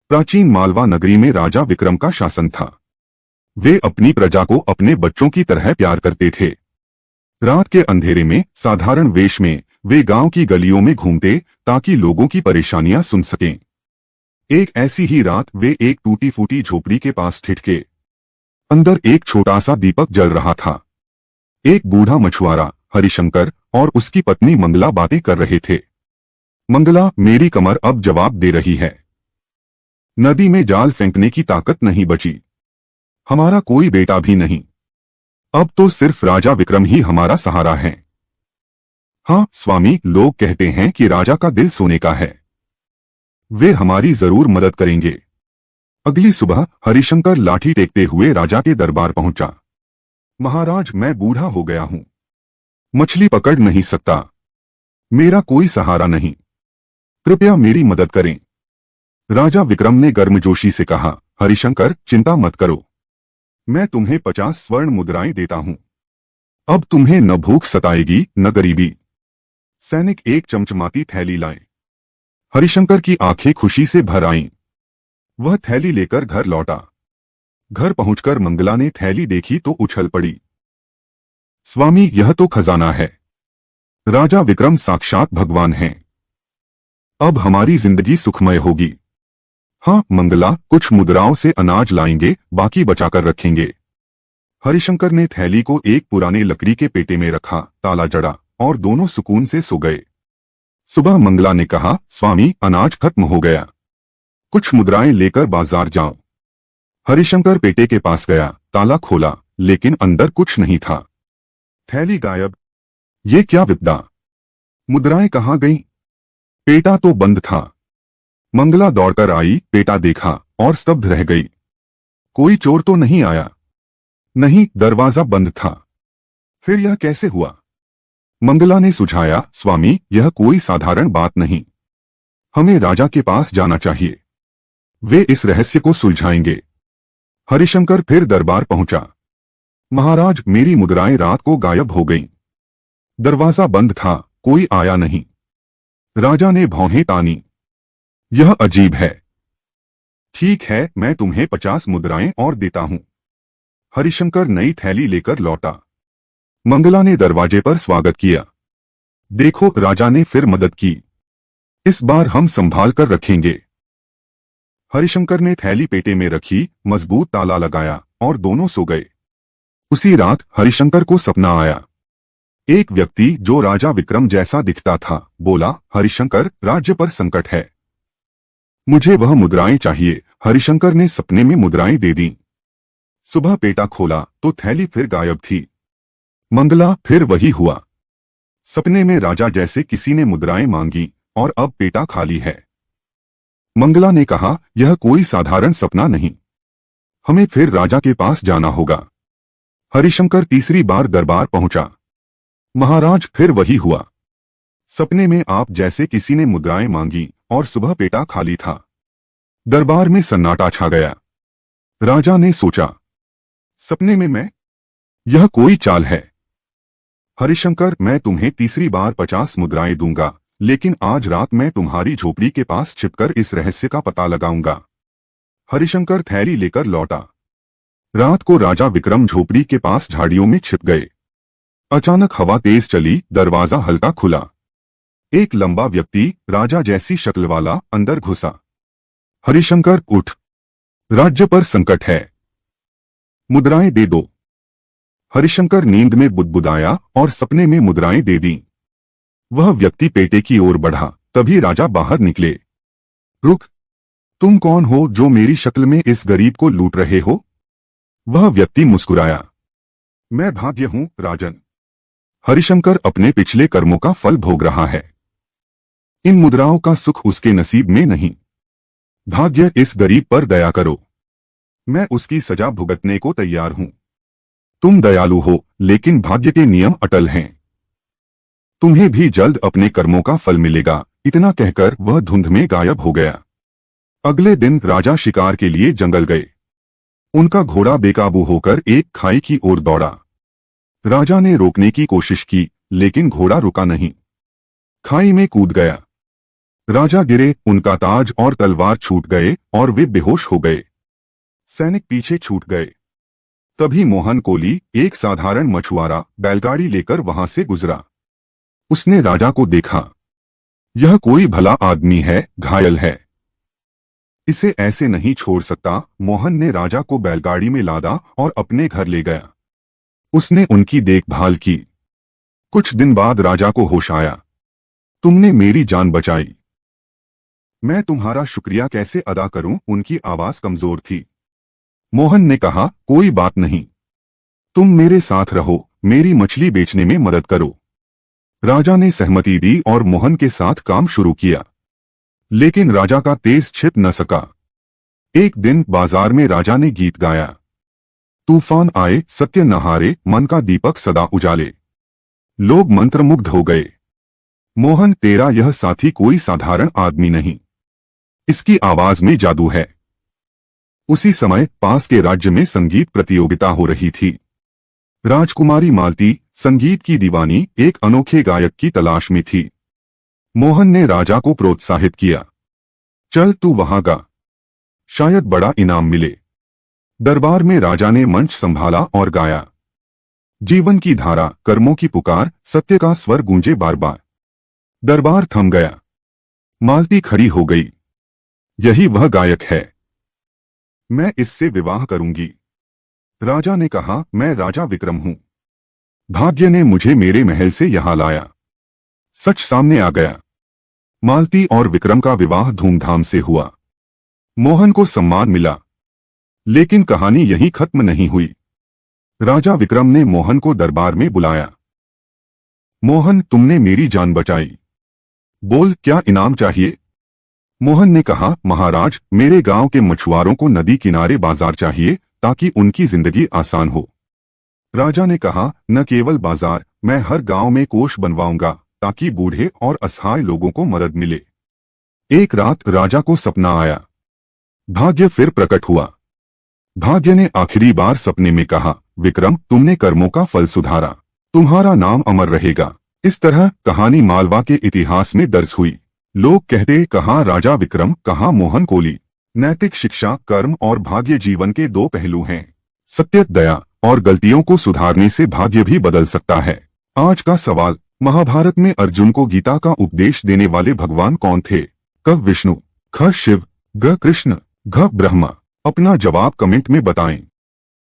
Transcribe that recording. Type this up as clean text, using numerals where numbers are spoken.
प्राचीन मालवा नगरी में राजा विक्रम का शासन था। वे अपनी प्रजा को अपने बच्चों की तरह प्यार करते थे। रात के अंधेरे में साधारण वेश में वे गांव की गलियों में घूमते ताकि लोगों की परेशानियां सुन सकें। एक ऐसी ही रात वे एक टूटी फूटी झोपड़ी के पास ठिठके। अंदर एक छोटा सा दीपक जल रहा था। एक बूढ़ा मछुआरा हरिशंकर और उसकी पत्नी मंगला बातें कर रहे थे। मंगला, मेरी कमर अब जवाब दे रही है। नदी में जाल फेंकने की ताकत नहीं बची। हमारा कोई बेटा भी नहीं। अब तो सिर्फ राजा विक्रम ही हमारा सहारा है। हाँ स्वामी, लोग कहते हैं कि राजा का दिल सोने का है। वे हमारी जरूर मदद करेंगे। अगली सुबह हरिशंकर लाठी टेकते हुए राजा के दरबार पहुंचा। महाराज, मैं बूढ़ा हो गया हूं। मछली पकड़ नहीं सकता। मेरा कोई सहारा नहीं। कृपया मेरी मदद करें। राजा विक्रम ने गर्मजोशी से कहा, हरिशंकर, चिंता मत करो। मैं तुम्हें 50 स्वर्ण मुद्राएं देता हूं। अब तुम्हें न भूख सताएगी न गरीबी। सैनिक एक चमचमाती थैली लाए। हरिशंकर की आंखें खुशी से भर आईं। वह थैली लेकर घर लौटा। घर पहुंचकर मंगला ने थैली देखी तो उछल पड़ी। स्वामी, यह तो खजाना है। राजा विक्रम साक्षात भगवान हैं। अब हमारी जिंदगी सुखमय होगी। हाँ मंगला, कुछ मुद्राओं से अनाज लाएंगे, बाकी बचाकर रखेंगे। हरिशंकर ने थैली को एक पुराने लकड़ी के पेटे में रखा, ताला जड़ा और दोनों सुकून से सो गए। सुबह मंगला ने कहा, स्वामी, अनाज खत्म हो गया। कुछ मुद्राएं लेकर बाजार जाओ। हरिशंकर पेटे के पास गया, ताला खोला, लेकिन अंदर कुछ नहीं था। थैली गायब। ये क्या विपदा! मुद्राएं कहाँ गईं? पेटा तो बंद था। मंगला दौड़कर आई, पेटा देखा और स्तब्ध रह गई। कोई चोर तो नहीं आया? नहीं, दरवाजा बंद था। फिर यह कैसे हुआ? मंगला ने सुझाया, स्वामी, यह कोई साधारण बात नहीं। हमें राजा के पास जाना चाहिए। वे इस रहस्य को सुलझाएंगे। हरिशंकर फिर दरबार पहुंचा। महाराज, मेरी मुद्राएं रात को गायब हो गईं। दरवाजा बंद था, कोई आया नहीं। राजा ने भौहें तानी। यह अजीब है। ठीक है, मैं तुम्हें 50 मुद्राएं और देता हूं। हरिशंकर नई थैली लेकर लौटा। मंगला ने दरवाजे पर स्वागत किया। देखो, राजा ने फिर मदद की। इस बार हम संभाल कर रखेंगे। हरिशंकर ने थैली पेटे में रखी, मजबूत ताला लगाया और दोनों सो गए। उसी रात हरिशंकर को सपना आया। एक व्यक्ति जो राजा विक्रम जैसा दिखता था बोला, हरिशंकर, राज्य पर संकट है। मुझे वह मुद्राएं चाहिए। हरिशंकर ने सपने में मुद्राएं दे दी। सुबह पेटा खोला तो थैली फिर गायब थी। मंगला, फिर वही हुआ। सपने में राजा जैसे किसी ने मुद्राएं मांगी और अब पेटा खाली है। मंगला ने कहा, यह कोई साधारण सपना नहीं। हमें फिर राजा के पास जाना होगा। हरिशंकर तीसरी बार दरबार पहुंचा। महाराज, फिर वही हुआ। सपने में आप जैसे किसी ने मुद्राएं मांगी और सुबह पेटा खाली था। दरबार में सन्नाटा छा गया। राजा ने सोचा, सपने में मैं? यह कोई चाल है। हरिशंकर, मैं तुम्हें तीसरी बार 50 मुद्राएं दूंगा, लेकिन आज रात मैं तुम्हारी झोपड़ी के पास छिपकर इस रहस्य का पता लगाऊंगा। हरिशंकर थैली लेकर लौटा। रात को राजा विक्रम झोपड़ी के पास झाड़ियों में छिप गए। अचानक हवा तेज चली, दरवाजा हल्का खुला। एक लंबा व्यक्ति, राजा जैसी शक्ल वाला, अंदर घुसा। हरिशंकर, उठ। राज्य पर संकट है। मुद्राएं दे दो। हरिशंकर नींद में बुदबुदाया और सपने में मुद्राएं दे दी। वह व्यक्ति पेटे की ओर बढ़ा, तभी राजा बाहर निकले। रुक, तुम कौन हो जो मेरी शक्ल में इस गरीब को लूट रहे हो? वह व्यक्ति मुस्कुराया। मैं भाग्य हूं, राजन। हरिशंकर अपने पिछले कर्मों का फल भोग रहा है। इन मुद्राओं का सुख उसके नसीब में नहीं। भाग्य, इस गरीब पर दया करो। मैं उसकी सजा भुगतने को तैयार हूं। तुम दयालु हो, लेकिन भाग्य के नियम अटल हैं। तुम्हें भी जल्द अपने कर्मों का फल मिलेगा। इतना कहकर वह धुंध में गायब हो गया। अगले दिन राजा शिकार के लिए जंगल गए। उनका घोड़ा बेकाबू होकर एक खाई की ओर दौड़ा। राजा ने रोकने की कोशिश की, लेकिन घोड़ा रुका नहीं। खाई में कूद गया। राजा गिरे, उनका ताज और तलवार छूट गए और वे बेहोश हो गए। सैनिक पीछे छूट गए। तभी मोहन कोली, एक साधारण मछुआरा, बैलगाड़ी लेकर वहां से गुजरा। उसने राजा को देखा। यह कोई भला आदमी है, घायल है, इसे ऐसे नहीं छोड़ सकता। मोहन ने राजा को बैलगाड़ी में लादा और अपने घर ले गया। उसने उनकी देखभाल की। कुछ दिन बाद राजा को होश आया। तुमने मेरी जान बचाई, मैं तुम्हारा शुक्रिया कैसे अदा करूं? उनकी आवाज कमजोर थी। मोहन ने कहा, कोई बात नहीं, तुम मेरे साथ रहो, मेरी मछली बेचने में मदद करो। राजा ने सहमति दी और मोहन के साथ काम शुरू किया। लेकिन राजा का तेज छिप न सका। एक दिन बाजार में राजा ने गीत गाया। तूफान आए, सत्य न हारे, मन का दीपक सदा उजाले। लोग मंत्रमुग्ध हो गए। मोहन, तेरा यह साथी कोई साधारण आदमी नहीं, इसकी आवाज में जादू है। उसी समय पास के राज्य में संगीत प्रतियोगिता हो रही थी। राजकुमारी मालती, संगीत की दीवानी, एक अनोखे गायक की तलाश में थी। मोहन ने राजा को प्रोत्साहित किया। चल तू वहां गा, शायद बड़ा इनाम मिले। दरबार में राजा ने मंच संभाला और गाया। जीवन की धारा, कर्मों की पुकार, सत्य का स्वर गूंजे बार बार। दरबार थम गया। मालती खड़ी हो गई। यही वह गायक है, मैं इससे विवाह करूंगी। राजा ने कहा, मैं राजा विक्रम हूं, भाग्य ने मुझे मेरे महल से यहां लाया। सच सामने आ गया। मालती और विक्रम का विवाह धूमधाम से हुआ। मोहन को सम्मान मिला। लेकिन कहानी यहीं खत्म नहीं हुई। राजा विक्रम ने मोहन को दरबार में बुलाया। मोहन, तुमने मेरी जान बचाई, बोल क्या इनाम चाहिए? मोहन ने कहा, महाराज, मेरे गांव के मछुआरों को नदी किनारे बाजार चाहिए ताकि उनकी जिंदगी आसान हो। राजा ने कहा, न केवल बाजार, मैं हर गांव में कोष बनवाऊंगा ताकि बूढ़े और असहाय लोगों को मदद मिले। एक रात राजा को सपना आया। भाग्य फिर प्रकट हुआ। भाग्य ने आखिरी बार सपने में कहा, विक्रम, तुमने कर्मों का फल सुधारा, तुम्हारा नाम अमर रहेगा। इस तरह कहानी मालवा के इतिहास में दर्ज हुई। लोग कहते, कहाँ राजा विक्रम, कहाँ मोहन कोली। नैतिक शिक्षा, कर्म और भाग्य जीवन के दो पहलू हैं। सत्य, दया और गलतियों को सुधारने से भाग्य भी बदल सकता है। आज का सवाल, महाभारत में अर्जुन को गीता का उपदेश देने वाले भगवान कौन थे? क विष्णु, ख शिव, ग कृष्ण, घ ब्रह्मा। अपना जवाब कमेंट में बताएं।